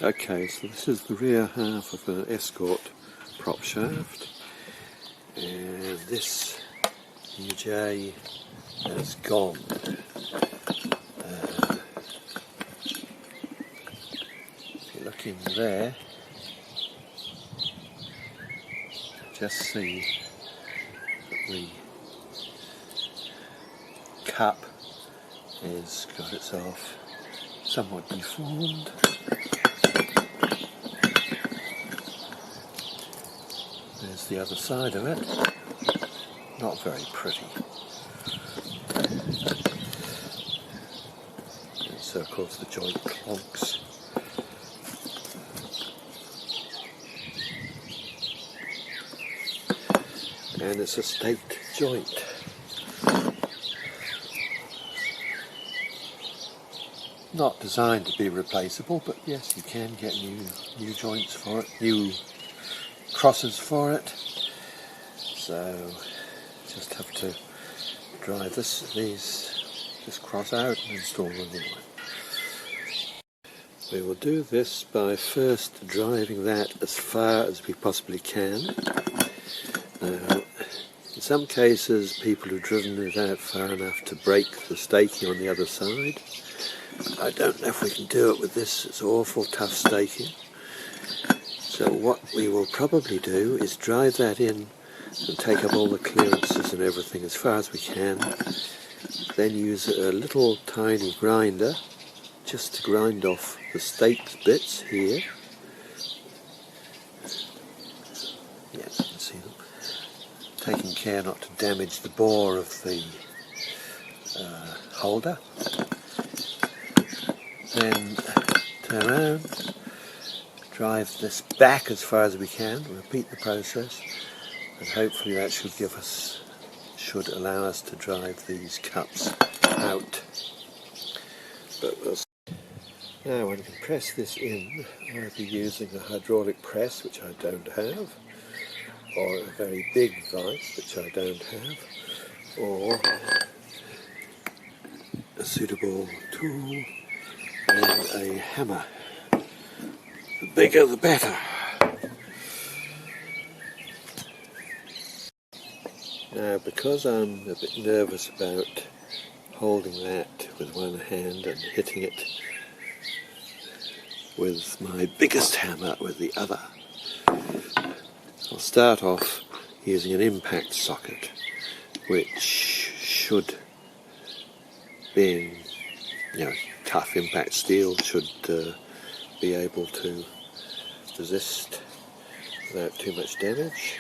Okay, so this is the rear half of an Escort prop shaft, and this UJ has gone. If you look in there, just see that the cup has got itself somewhat deformed. There's the other side of it. Not very pretty. And so of course the joint clonks. And it's a staked joint. Not designed to be replaceable, but yes, you can get new joints for it, new crosses for it. So just have to drive this cross out and install a new one. We will do this by first driving that as far as we possibly can. Now, in some cases people have driven it out far enough to break the staking on the other side. I don't know if we can do it with this. It's awful tough staking. So what we will probably do is drive that in and take up all the clearances and everything as far as we can. Then use a little tiny grinder just to grind off the staked bits here. Yeah, you can see them. Taking care not to damage the bore of the holder. Then turn around, drive this back as far as we can, repeat the process, and hopefully that should allow us to drive these cups out. But we'll see. Now one can press this in either using a hydraulic press, which I don't have, or a very big vise, which I don't have, or a suitable tool and a hammer. The bigger the better. Now, because I'm a bit nervous about holding that with one hand and hitting it with my biggest hammer with the other, I'll start off using an impact socket, which should, being tough impact steel, should be able to resist without too much damage.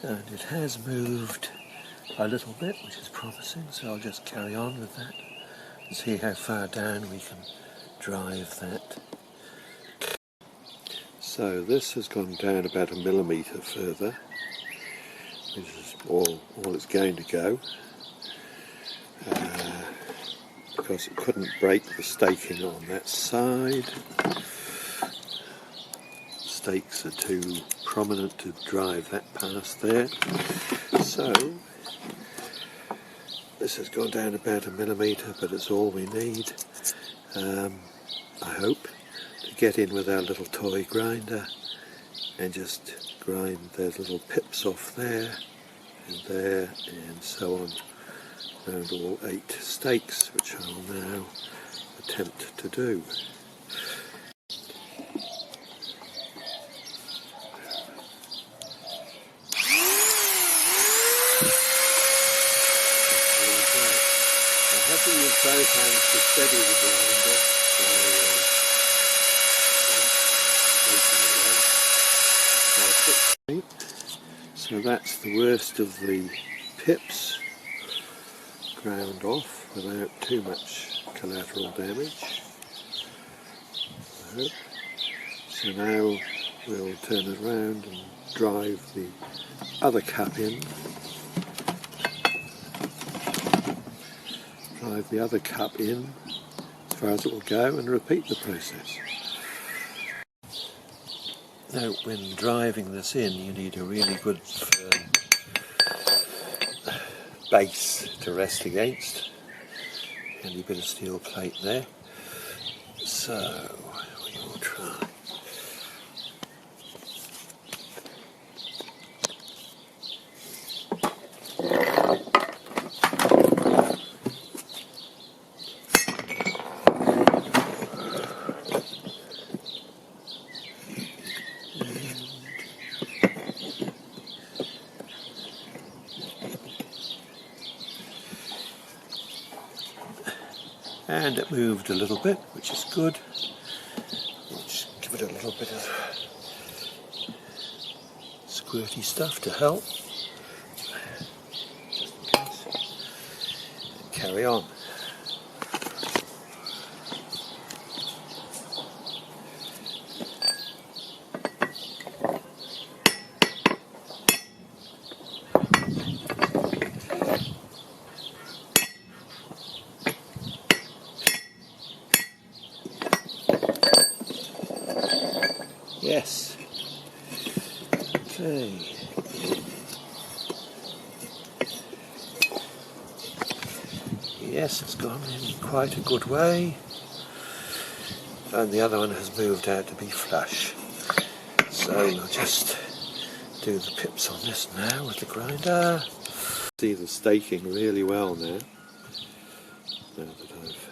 And it has moved a little bit, which is promising, so I'll just carry on with that and see how far down we can drive that. So this has gone down about 1 millimetre further, which is all it's going to go, because it couldn't break the staking on that side. Stakes are too prominent to drive that past there. So this has gone down about 1 millimetre, but it's all we need, I hope, to get in with our little toy grinder and just grind those little pips off there and so on around all 8 stakes, which I'll now attempt to do. I have to use both hands to steady the grinder. So that's the worst of the pips ground off without too much collateral damage, I hope. So now we'll turn it around and drive the other cup in. Drive the other cup in as far as it will go and repeat the process. Now, when driving this in, you need a really good firm base to rest against. Handy bit of steel plate there. So, we will try. And it moved a little bit, which is good. We'll just give it a little bit of squirty stuff to help, just in case. And carry on. Yes. Okay. Yes, it's gone in quite a good way. And the other one has moved out to be flush. So we'll just do the pips on this now with the grinder. See the staking really well now. Now that I've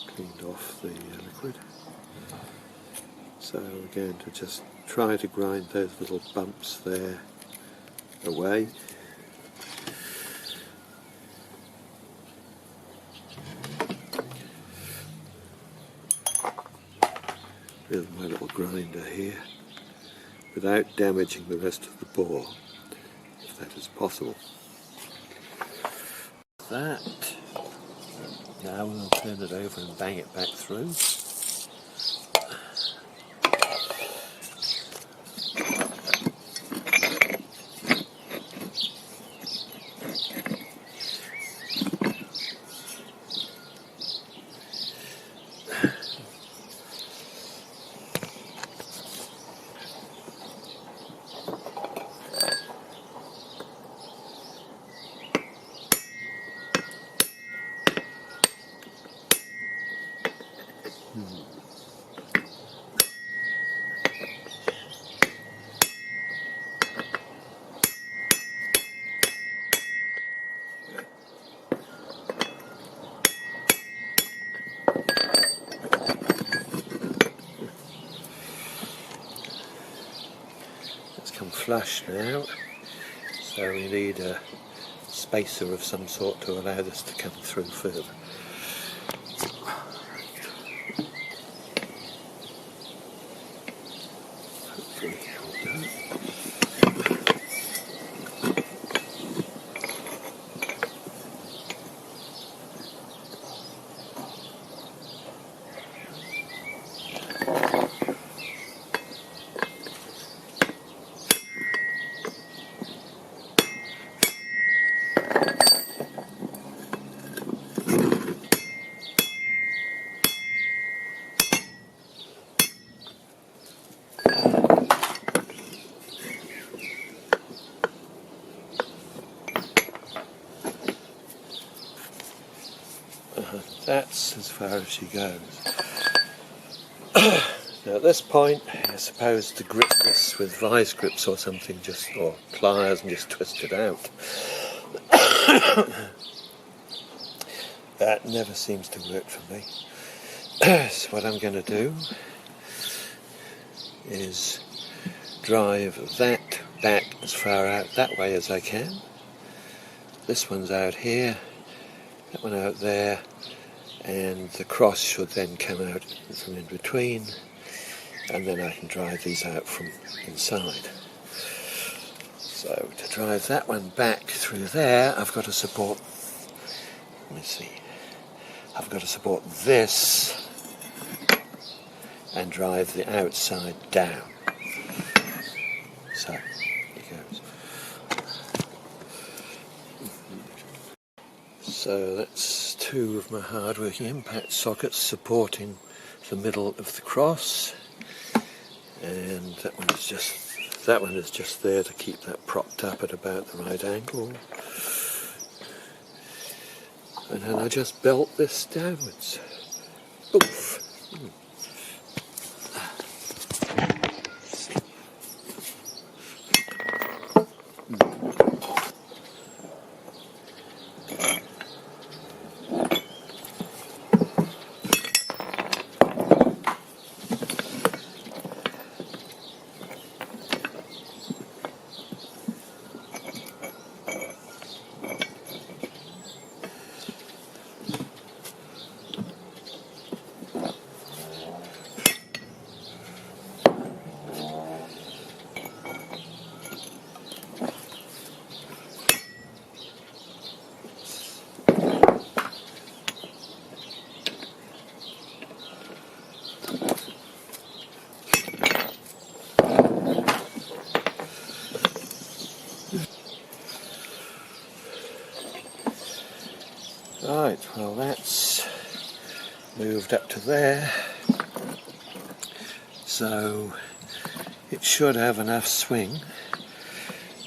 cleaned off the liquid. So we're going to just try to grind those little bumps there away. With my little grinder here, without damaging the rest of the bore, if that is possible. That. Now we'll turn it over and bang it back through. Flush now, so we need a spacer of some sort to allow this to come through further. Hopefully it will do. That's as far as she goes. Now at this point, I suppose to grip this with vice grips or something, or pliers, and just twist it out. That never seems to work for me. So what I'm going to do is drive that back as far out that way as I can. This one's out here, that one out there, and the cross should then come out from in between, and then I can drive these out from inside. So to drive that one back through there, I've got to support, let me see, I've got to support this and drive the outside down. So, here goes. So that's two of my hard-working impact sockets supporting the middle of the cross. and that one is just there to keep that propped up at about the right angle. And then I just belt this downwards. Oof. Right, well that's moved up to there, so it should have enough swing,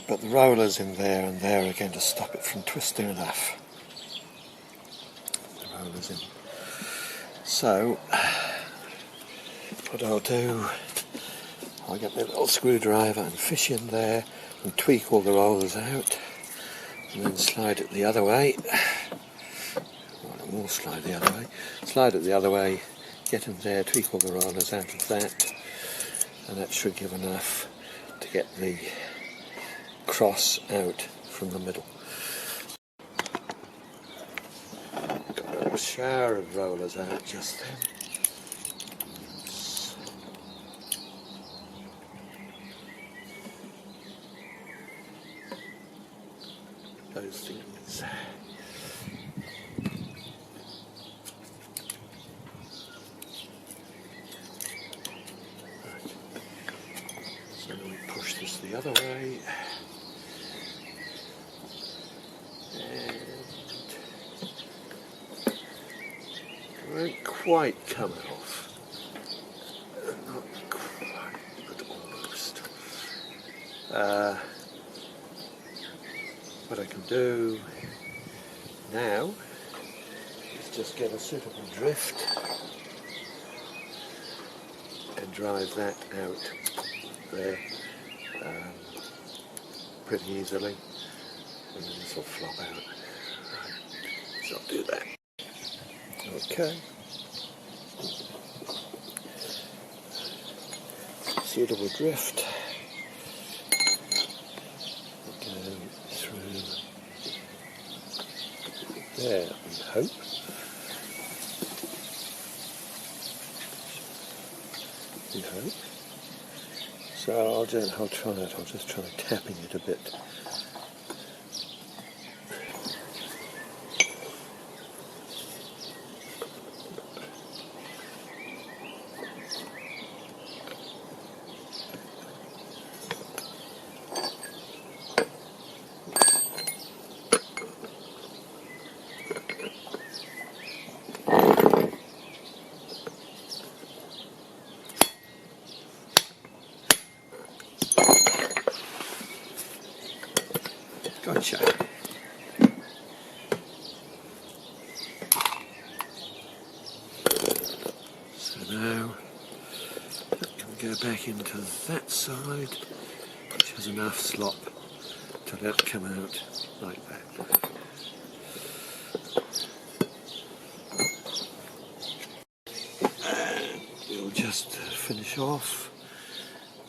but the roller's in there and there are going to stop it from twisting enough. The roller's in. So what I'll do, I'll get my little screwdriver and fish in there and tweak all the rollers out, and then slide it the other way. We'll slide the other way. Slide it the other way, get in there, tweak all the rollers out of that, and that should give enough to get the cross out from the middle. Got a little shower of rollers out just then. Those things. So then we push this the other way, and it won't quite come off. Not quite, but almost. What I can do now is just get a suitable drift and drive that out there pretty easily, and then this will flop out. Right. So I'll do that. Okay. Suitable drift. Go through there, we hope. We hope. So I'll try it. I'll just try tapping it a bit. Gotcha. So now that can go back into that side, which has enough slop to let it come out like that. And we'll just finish off.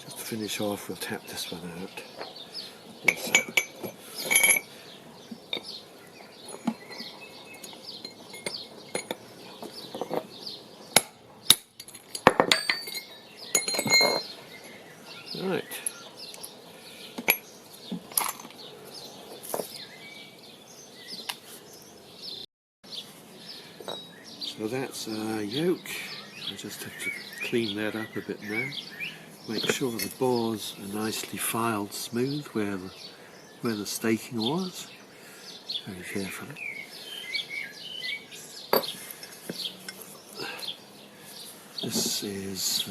Just to finish off, we'll tap this one out. Also. Right. So that's our yoke. I just have to clean that up a bit now. Make sure the bores are nicely filed smooth where the staking was. Very carefully. This is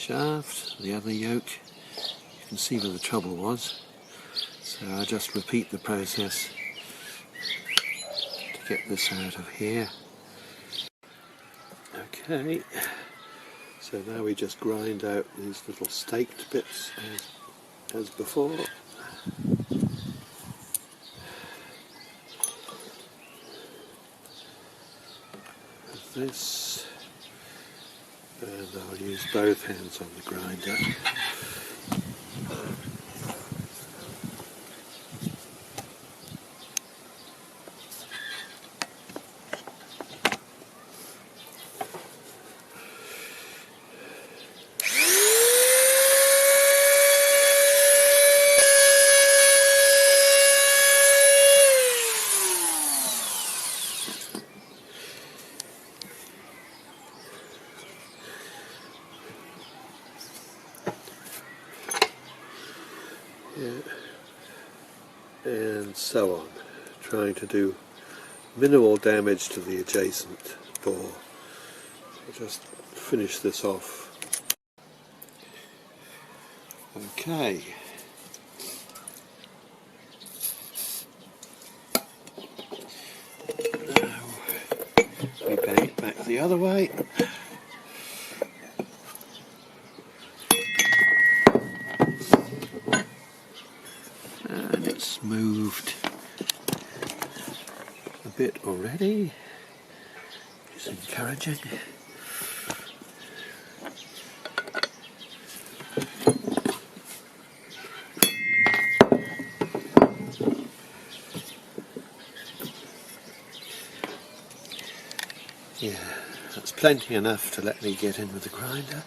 shaft, the other yoke. You can see where the trouble was. So I just repeat the process to get this out of here. Okay, so now we just grind out these little staked bits as before. This, and I'll use both hands on the grinder. And so on, trying to do minimal damage to the adjacent bore. I'll just finish this off. Okay. Now we bang it back the other way. Moved a bit already, which is encouraging. Yeah, that's plenty enough to let me get in with the grinder,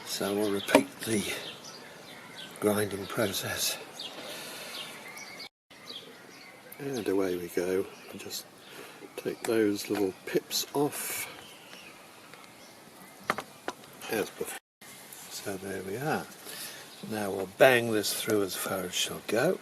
so I'll repeat the grinding process. And away we go. And just take those little pips off as before. So there we are. Now we'll bang this through as far as she'll go.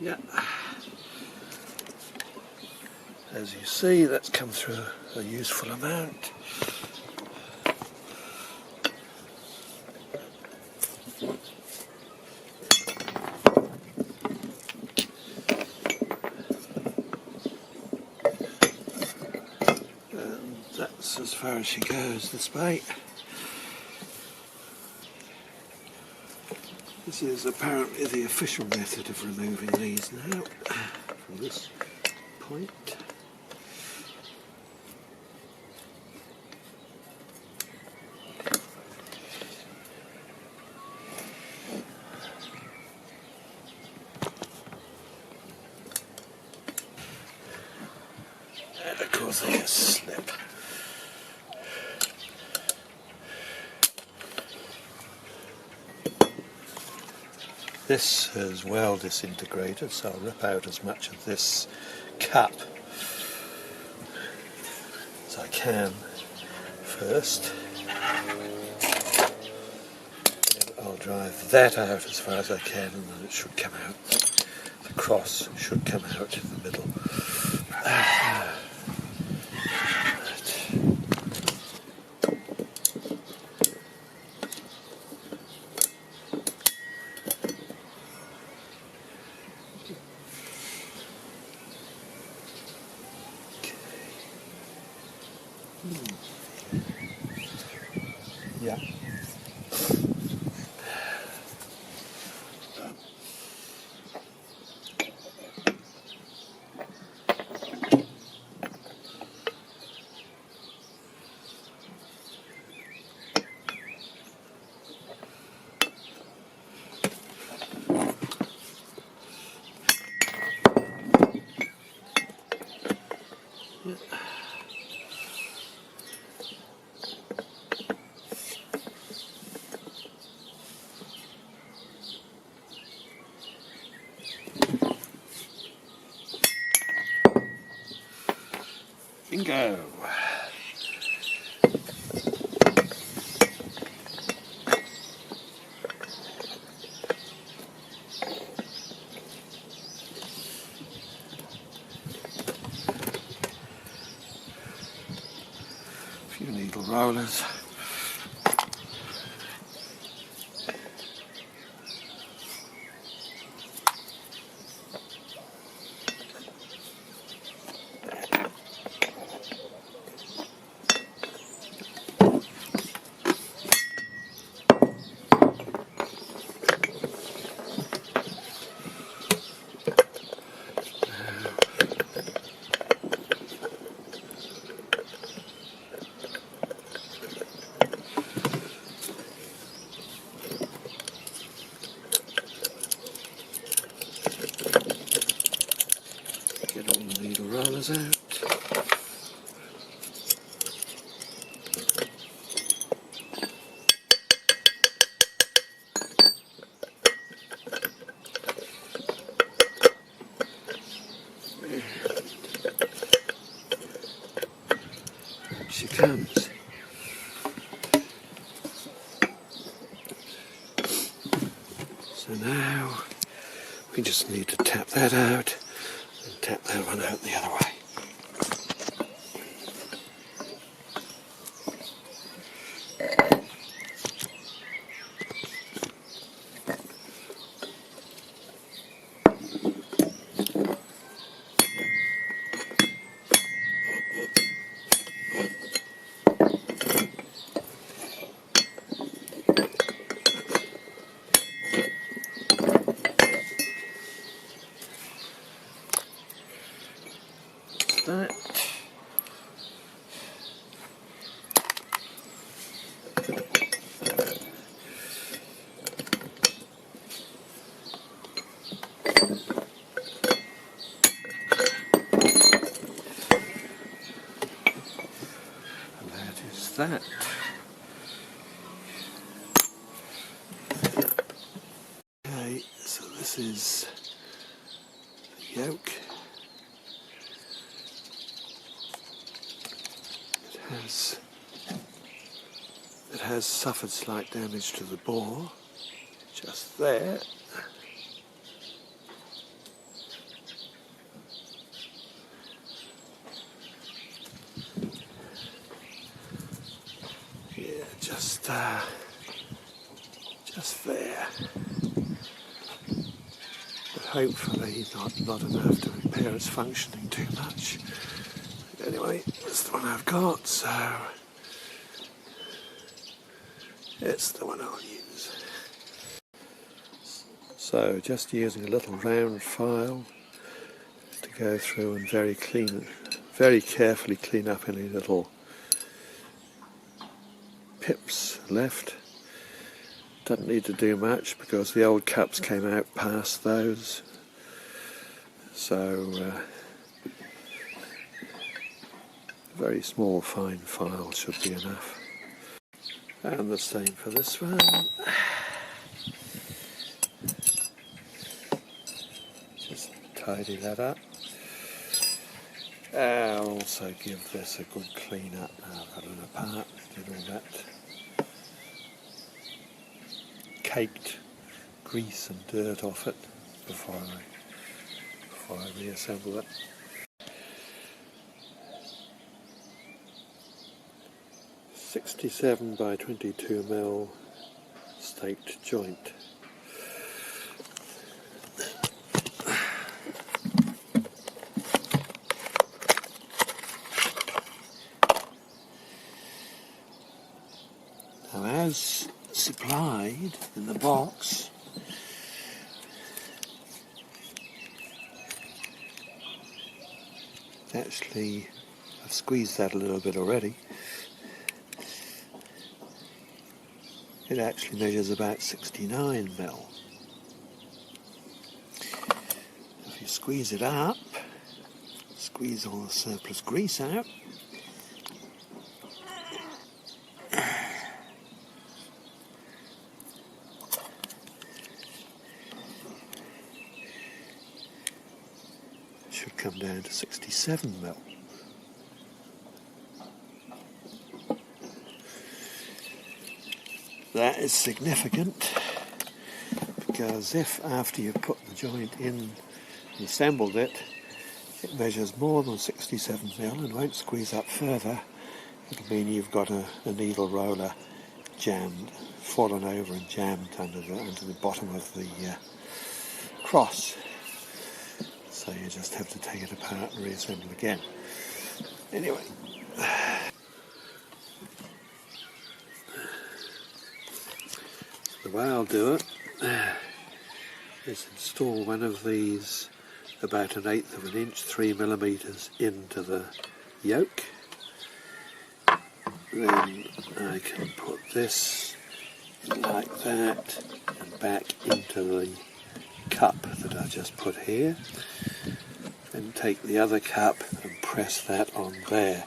Yeah, as you see, that's come through a useful amount. And that's as far as she goes this way. This is apparently the official method of removing these now, from this point. And of course they just slip. This is well disintegrated, so I'll rip out as much of this cup as I can first. And I'll drive that out as far as I can, and then it should come out. The cross should come out in the middle. Yeah. go. A few needle rollers. Get all the needle rollers out. She comes. So now we just need to tap that out and tap that one out the other way. That. And that is that. Okay, so this is the yoke. It has suffered slight damage to the bore, just there. Yeah, just there. But hopefully not enough to impair its functioning too much. But anyway, that's the one I've got, so it's the one I'll use. So just using a little round file to go through and very carefully clean up any little pips left. Doesn't need to do much because the old cups came out past those, so a very small fine file should be enough. And the same for this one. Just tidy that up. I'll also give this a good clean up now I've got it apart. Did all that caked grease and dirt off it before I reassemble it. .67 by 22mm staked joint. Now, as supplied in the box, actually, I've squeezed that a little bit already. It actually measures about 69mm. If you squeeze it up, squeeze all the surplus grease out, should come down to 67mm. That is significant, because if after you've put the joint in and assembled it, it measures more than 67mm and won't squeeze up further, it'll mean you've got a needle roller jammed, fallen over and jammed under the bottom of the cross. So you just have to take it apart and reassemble again. Anyway, the way I'll do it is install one of these about 1/8 of an inch, 3mm into the yoke. Then I can put this like that and back into the cup that I just put here. Then take the other cup and press that on there.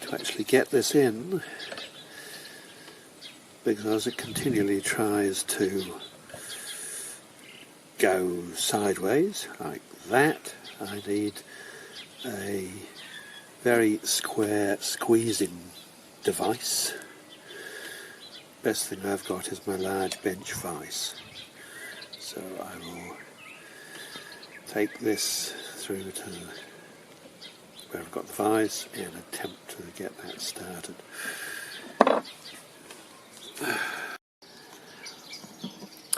To actually get this in, because it continually tries to go sideways like that, I need a very square squeezing device. Best thing I've got is my large bench vise. So I will take this through to where I've got the vise and attempt to get that started.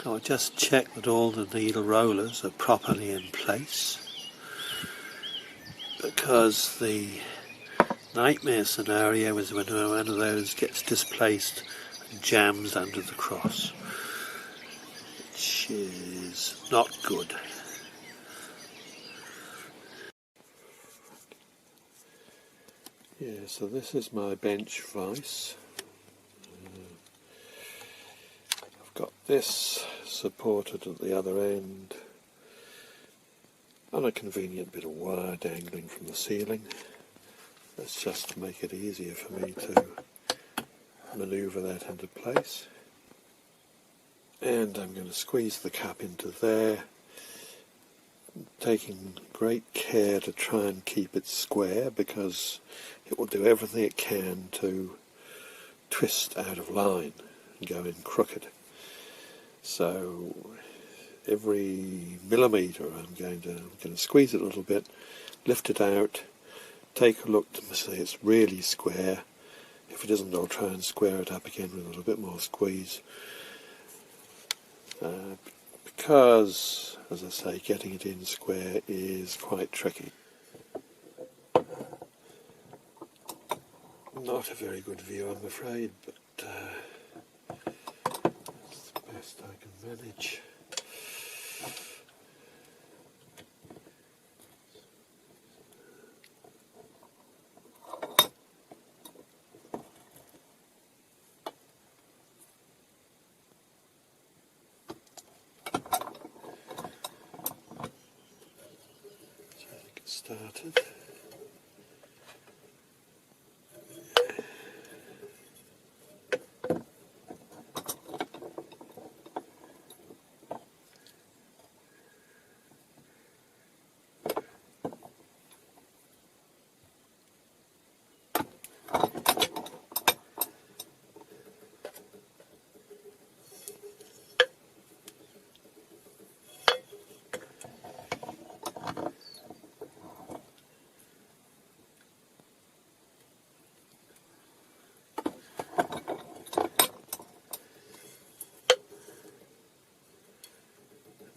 I'll just check that all the needle rollers are properly in place, because the nightmare scenario is when one of those gets displaced and jams under the cross, which is not good. Yeah, so this is my bench vise. I've got this supported at the other end on a convenient bit of wire dangling from the ceiling. That's just to make it easier for me to manoeuvre that into place. And I'm going to squeeze the cup into there, taking great care to try and keep it square, because it will do everything it can to twist out of line and go in crooked. So every millimetre I'm going to squeeze it a little bit, lift it out, take a look to see it's really square. If it isn't, I'll try and square it up again with a little bit more squeeze. Because, as I say, getting it in square is quite tricky. Not a very good view, I'm afraid, but it's the best I can manage. Started.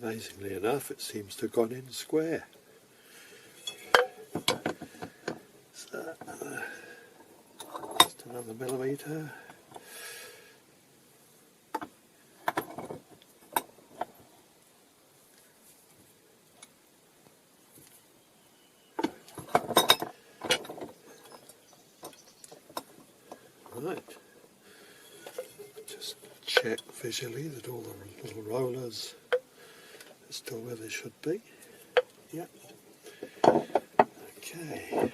Amazingly enough, it seems to have gone in square. So, just another millimetre. Right. Just check visually that all the little rollers still where they should be. Yep. Okay.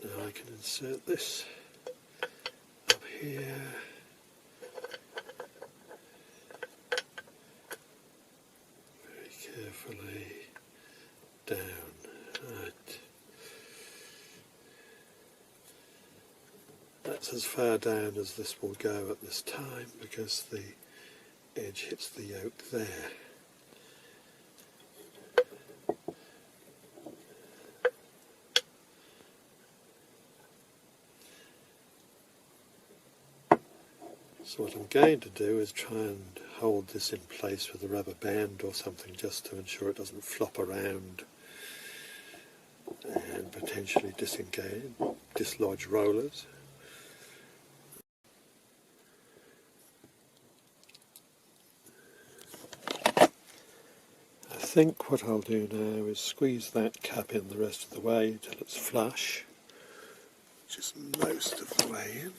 Now I can insert this up here. carefully down. Right. That's as far down as this will go at this time because the edge hits the yoke there. So what I'm going to do is try and hold this in place with a rubber band or something just to ensure it doesn't flop around and potentially dislodge rollers. I think what I'll do now is squeeze that cap in the rest of the way till it's flush, which is most of the way in.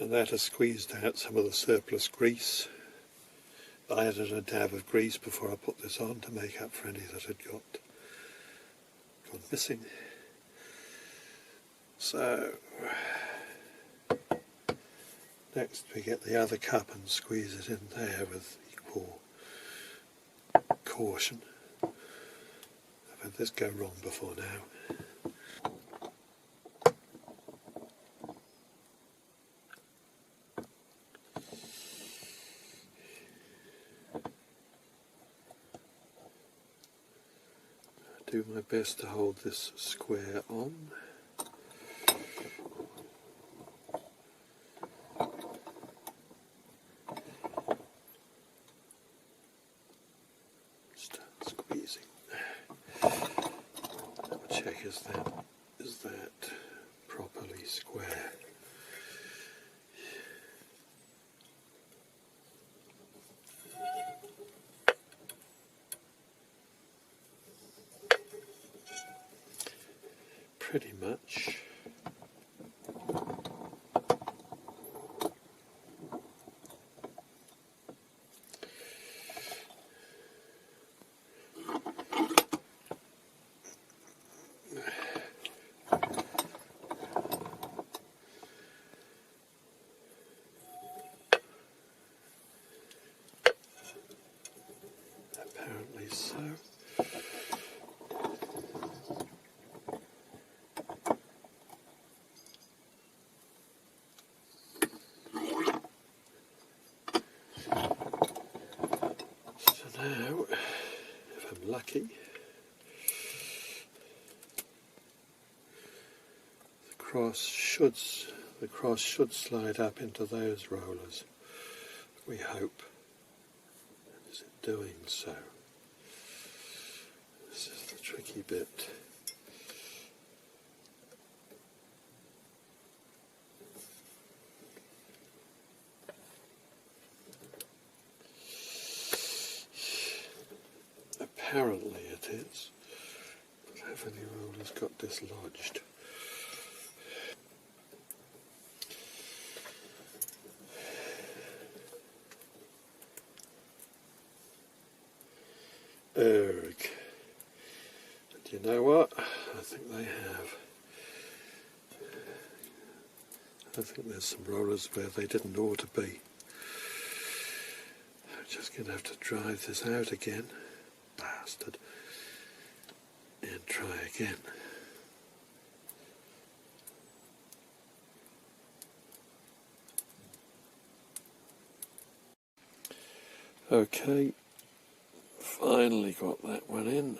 And that has squeezed out some of the surplus grease. I added a dab of grease before I put this on to make up for any that had gone missing. So next we get the other cup and squeeze it in there with equal caution. I've had this go wrong before now. Do my best to hold this square on. Start squeezing. Check is that properly square. Pretty much. Apparently so. Now, if I'm lucky, the cross should slide up into those rollers. We hope. And is it doing so? This is the tricky bit. Apparently it is, but have any rollers got dislodged? Erg. But you know what? I think they have. I think there's some rollers where they didn't ought to be. I'm just going to have to drive this out again. Bastard. And try again. Okay, finally got that one in.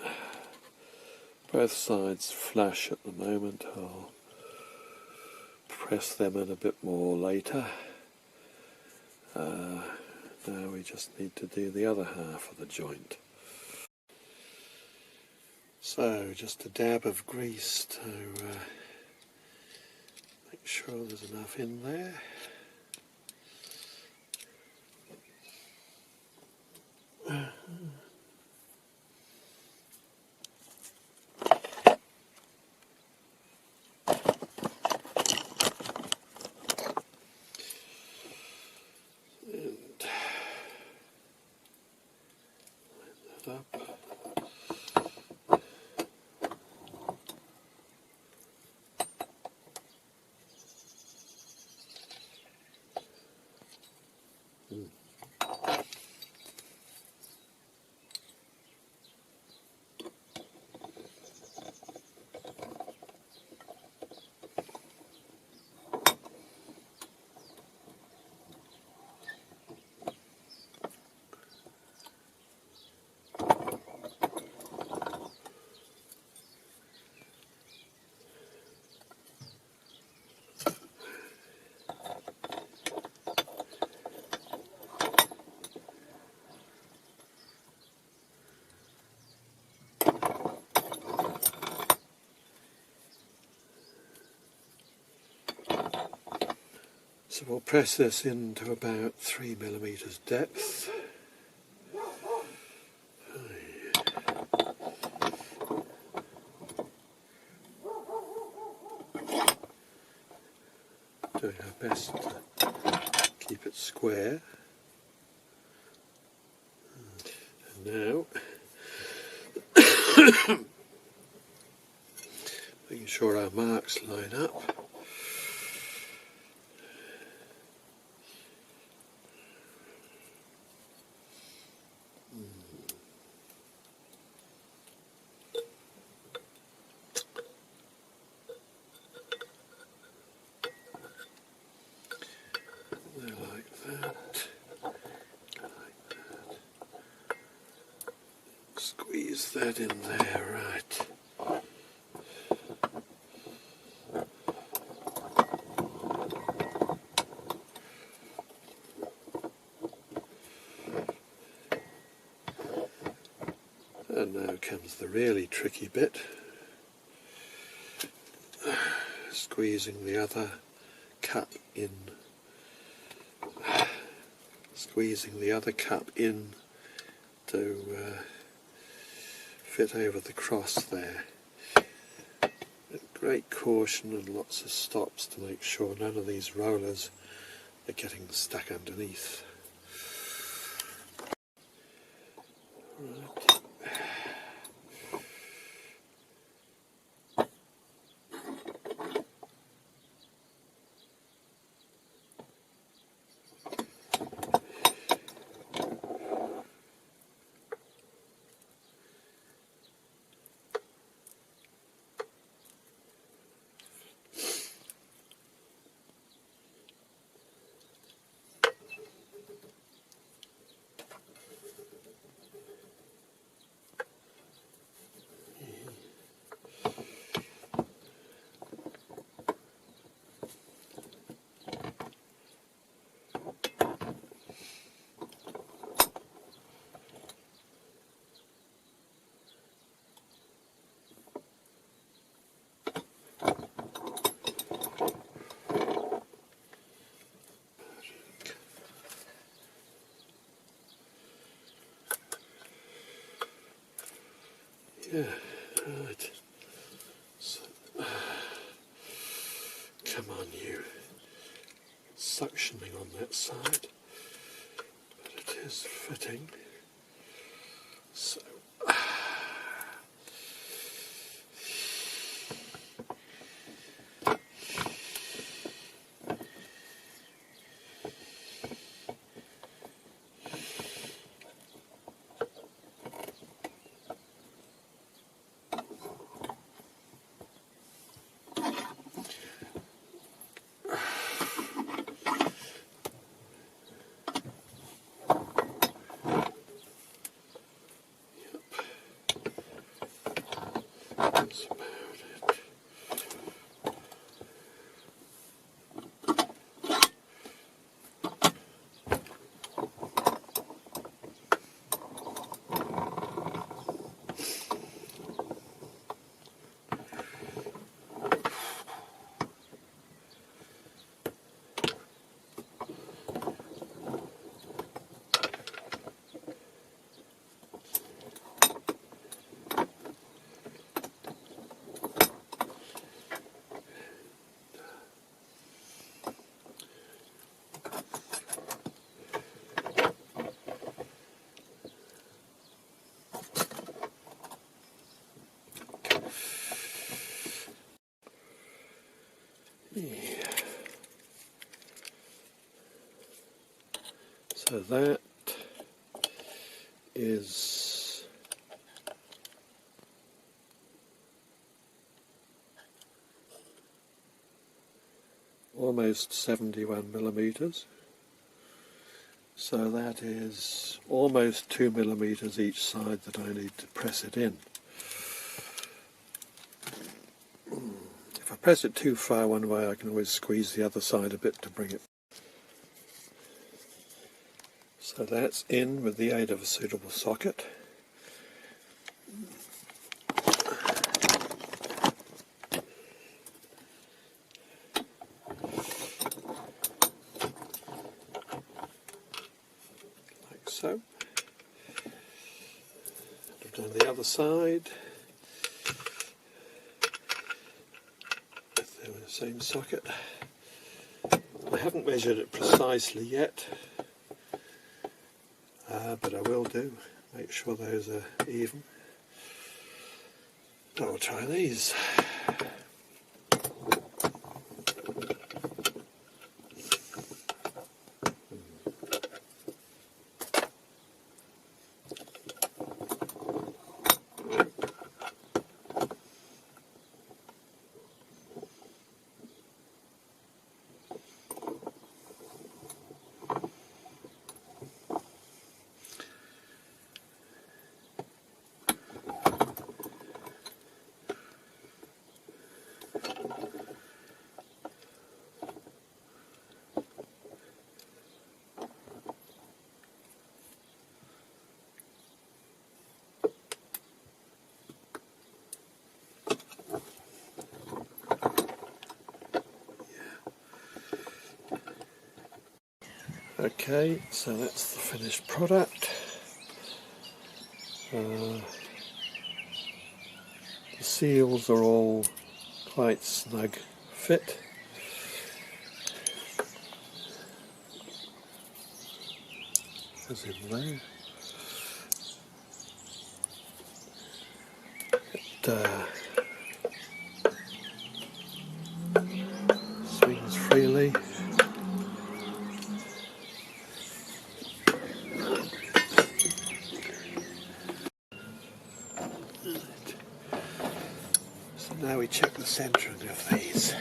Both sides flush at the moment. I'll press them in a bit more later. Now we just need to do the other half of the joint. So just a dab of grease to make sure there's enough in there. Up. So we'll press this into about 3mm depth. Doing our best to keep it square. And now, making sure our marks line up. Squeeze that in there, right. And now comes the really tricky bit. Squeezing the other cup in. Squeezing the other cup in to fit over the cross there. Great caution and lots of stops to make sure none of these rollers are getting stuck underneath. Right. Yeah, right. So, come on, you. It's suctioning on that side, but it is fitting. So. So that is almost 71 millimeters. So that is almost 2 millimeters each side that I need to press it in. If I press it too far one way, I can always squeeze the other side a bit to bring it. So that's in with the aid of a suitable socket. Like so. I've done the other side with the same socket. I haven't measured it precisely yet. But I will do. Make sure those are even. I'll try these. Okay, so that's the finished product. The seals are all quite snug fit. As in there. It swings freely. So now we check the centering of these.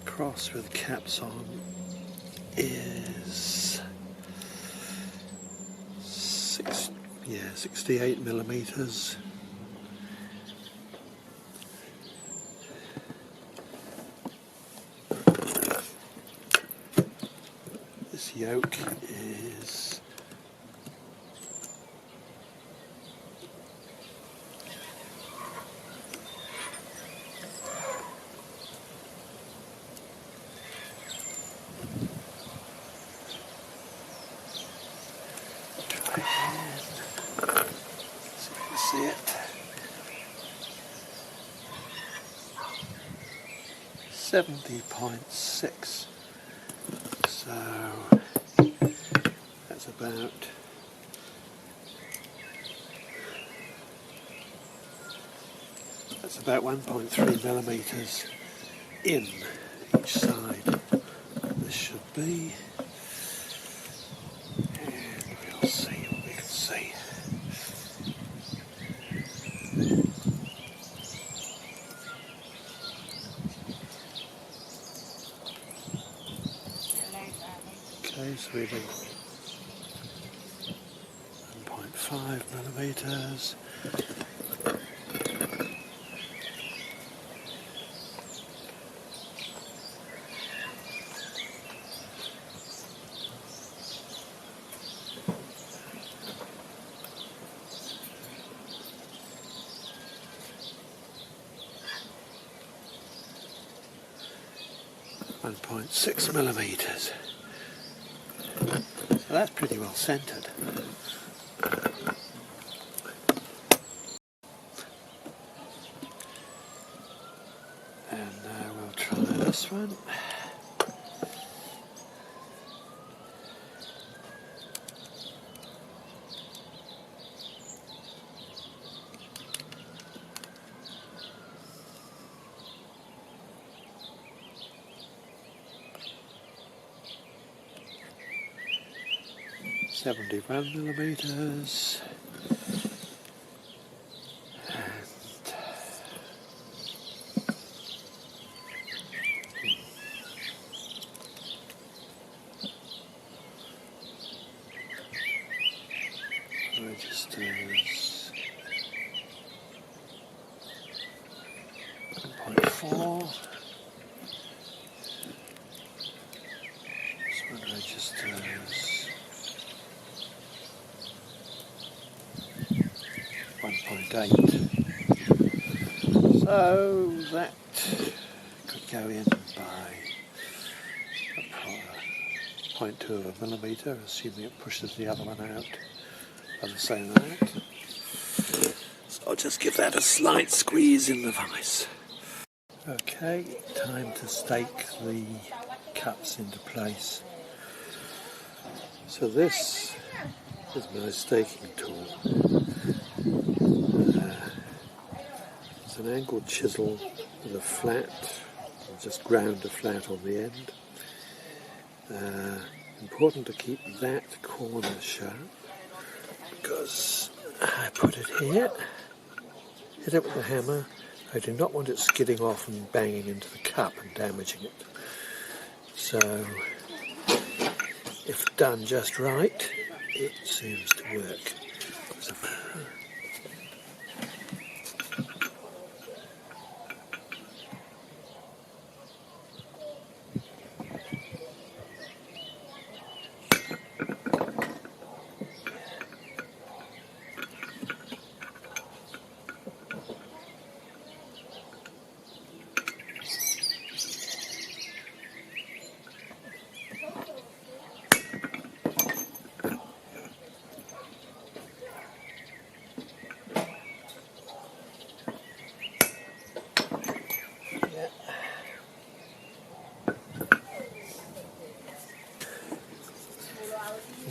Cross with caps on is 68 millimeters. This yoke is 70.6, so that's about 1.3 millimeters in each side. This should be, and we'll see what we can see. Okay, so we do 1.5 millimeters. .6 millimeters. So that's pretty well centered. And now we'll try this one. 71mm. Registers 1.4. This one registers 1.8. So that could go in by 0.2 assuming it pushes the other one out by the same amount. So I'll just give that a slight squeeze in the vise. Okay, time to stake the cups into place. So this is my staking tool. It's an angled chisel with a flat, just ground a flat on the end. Important to keep that corner sharp because I put it here, hit it with a hammer. I do not want it skidding off and banging into the cup and damaging it. So if done just right, it seems to work. So,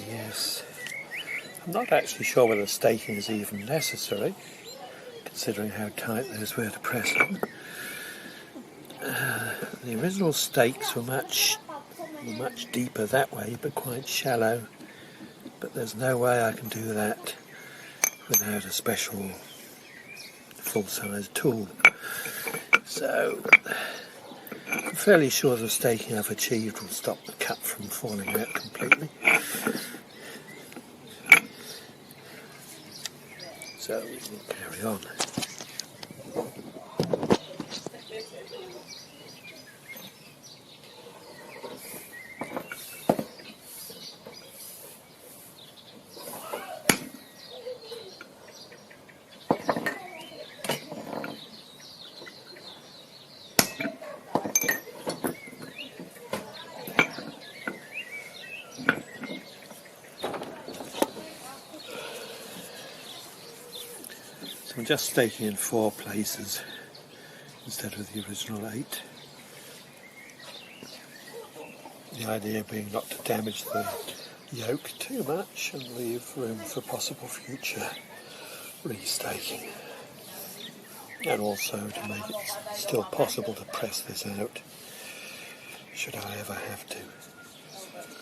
yes, I'm not actually sure whether staking is even necessary, considering how tight those were to press on. The original stakes were much deeper that way, but quite shallow. But there's no way I can do that without a special full-size tool. So I'm fairly sure the staking I've achieved will stop the cup from falling out completely. So we can carry on. So I'm just staking in 4 places instead of the original 8. The idea being not to damage the yoke too much and leave room for possible future restaking. And also to make it still possible to press this out should I ever have to.